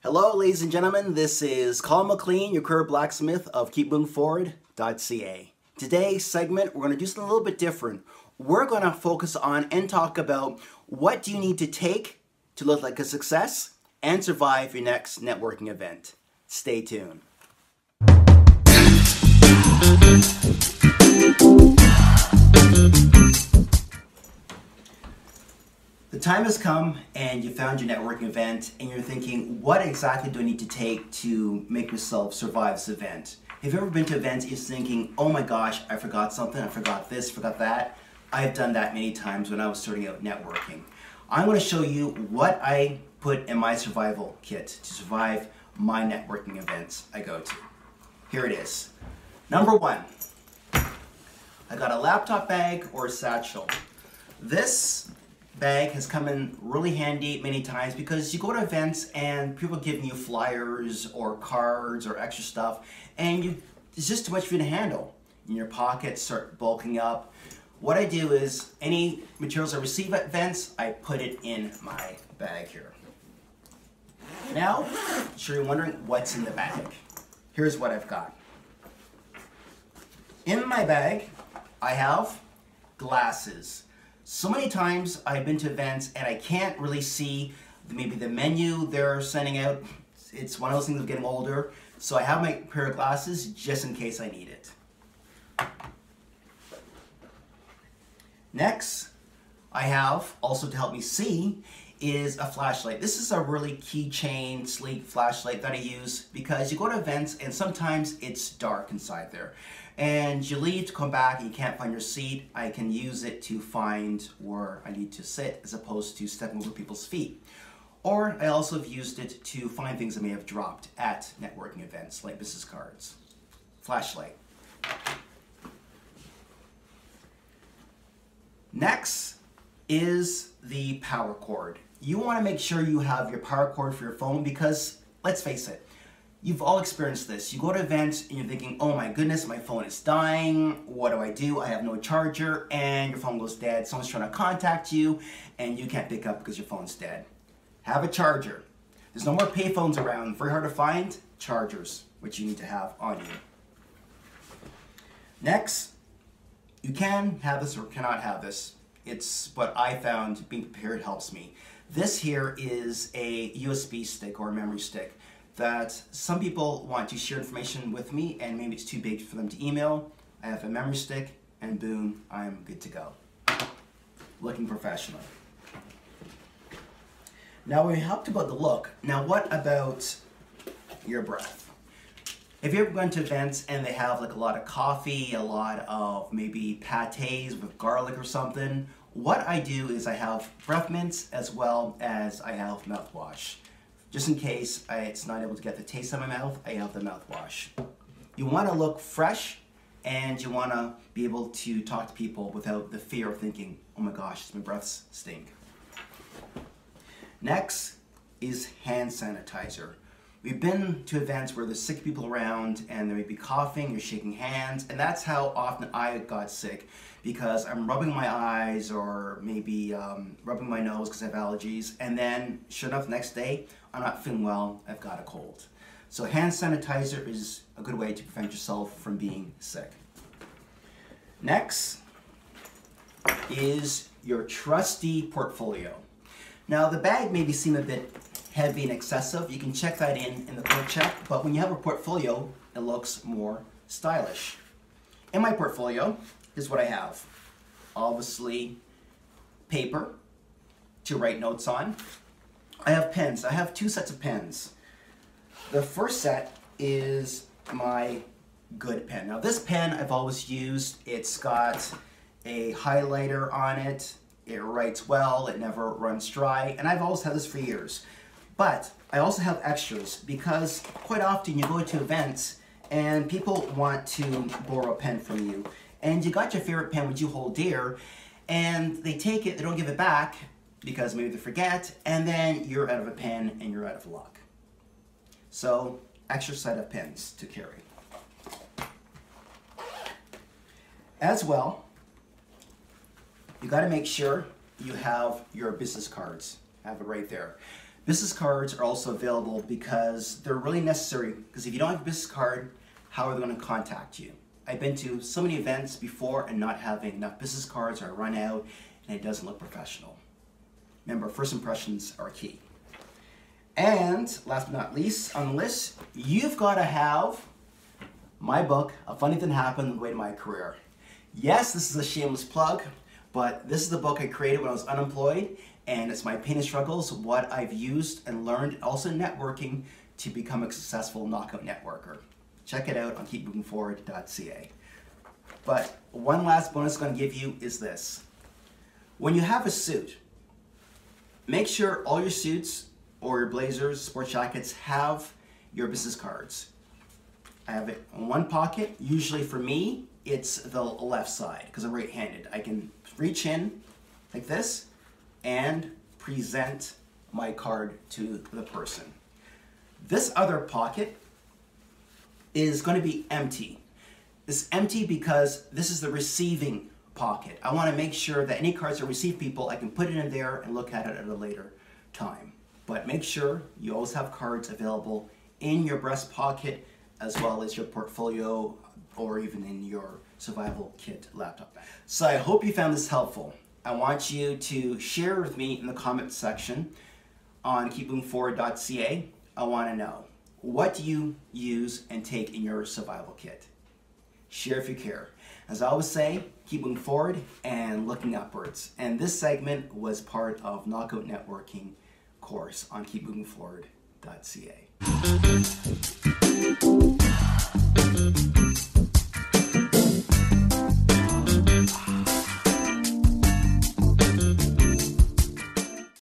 Hello, ladies and gentlemen. This is Colin McClean, your career blacksmith of KeepMovingForward.ca. Today's segment, we're going to do something a little bit different. We're going to focus on and talk about what do you need to take to look like a success and survive your next networking event. Stay tuned. The time has come and you found your networking event and you're thinking, what exactly do I need to take to make myself survive this event? Have you ever been to events and you're thinking, oh my gosh, I forgot something, I forgot this, forgot that? I've done that many times when I was starting out networking. I'm going to show you what I put in my survival kit to survive my networking events I go to. Here it is. Number one, I got a laptop bag or a satchel. This bag has come in really handy many times because you go to events and people are giving you flyers or cards or extra stuff and it's just too much for you to handle. And your pockets start bulking up. What I do is any materials I receive at events, I put it in my bag here. Now, I'm sure you're wondering what's in the bag. Here's what I've got. In my bag, I have glasses. So many times I've been to events and I can't really see maybe the menu they're sending out. It's one of those things of getting older. So I have my pair of glasses just in case I need it. Next, I have, also to help me see, is a flashlight. This is a really keychain, sleek flashlight that I use because you go to events and sometimes it's dark inside there. And you leave to come back and you can't find your seat. I can use it to find where I need to sit as opposed to stepping over people's feet. Or I also have used it to find things I may have dropped at networking events like business cards. Flashlight. Next is the power cord. You want to make sure you have your power cord for your phone because, let's face it, you've all experienced this. You go to events and you're thinking, oh my goodness, my phone is dying. What do? I have no charger, and your phone goes dead. Someone's trying to contact you and you can't pick up because your phone's dead. Have a charger. There's no more payphones around. Very hard to find. Chargers, which you need to have on you. Next, you can have this or cannot have this. It's what I found being prepared helps me. This here is a USB stick or a memory stick that some people want to share information with me and maybe it's too big for them to email. I have a memory stick and boom, I'm good to go. Looking professional. Now we talked about the look. Now what about your breath? Have you ever gone to events and they have like a lot of coffee, a lot of maybe pâtés with garlic or something? What I do is I have breath mints as well as I have mouthwash. Just in case it's not able to get the taste in my mouth, I have the mouthwash. You want to look fresh and you want to be able to talk to people without the fear of thinking, oh my gosh, my breaths stink. Next is hand sanitizer. We've been to events where there's sick people around and they may be coughing, you're shaking hands, and that's how often I got sick because I'm rubbing my eyes or maybe rubbing my nose because I have allergies, and then sure enough, next day, I'm not feeling well, I've got a cold. So hand sanitizer is a good way to prevent yourself from being sick. Next is your trusty portfolio. Now the bag may seem a bit heavy and excessive. You can check that in the quote check, but when you have a portfolio, it looks more stylish. In my portfolio, here's what I have. Obviously, paper to write notes on. I have pens. I have two sets of pens. The first set is my good pen. Now this pen I've always used. It's got a highlighter on it. It writes well, it never runs dry, and I've always had this for years. But I also have extras because quite often you go to events and people want to borrow a pen from you. And you got your favorite pen which you hold dear and they take it, they don't give it back because maybe they forget, and then you're out of a pen and you're out of luck. So, extra set of pens to carry. As well, you got to make sure you have your business cards. Have it right there. Business cards are also available because they're really necessary, because if you don't have a business card, how are they going to contact you? I've been to so many events before and not having enough business cards, or I run out and it doesn't look professional. Remember, first impressions are key. And last but not least on the list, you've got to have my book, A Funny Thing Happened on the Way to My Career. Yes, this is a shameless plug, but this is the book I created when I was unemployed, and it's my pain and struggles, what I've used and learned, also networking, to become a successful knockout networker. Check it out on KeepMovingForward.ca. But one last bonus I'm going to give you is this. When you have a suit, make sure all your suits or your blazers, sport jackets have your business cards. I have it in one pocket. Usually for me, it's the left side because I'm right-handed. I can reach in like this and present my card to the person. This other pocket is going to be empty. It's empty because this is the receiving pocket. I want to make sure that any cards I receive people, I can put it in there and look at it at a later time. But make sure you always have cards available in your breast pocket, as well as your portfolio, or even in your survival kit laptop bag. So I hope you found this helpful. I want you to share with me in the comment section on KeepMovingForward.ca. I want to know, what do you use and take in your survival kit? Share if you care. As I always say, keep moving forward and looking upwards. And this segment was part of Knockout Networking course on KeepMovingForward.ca.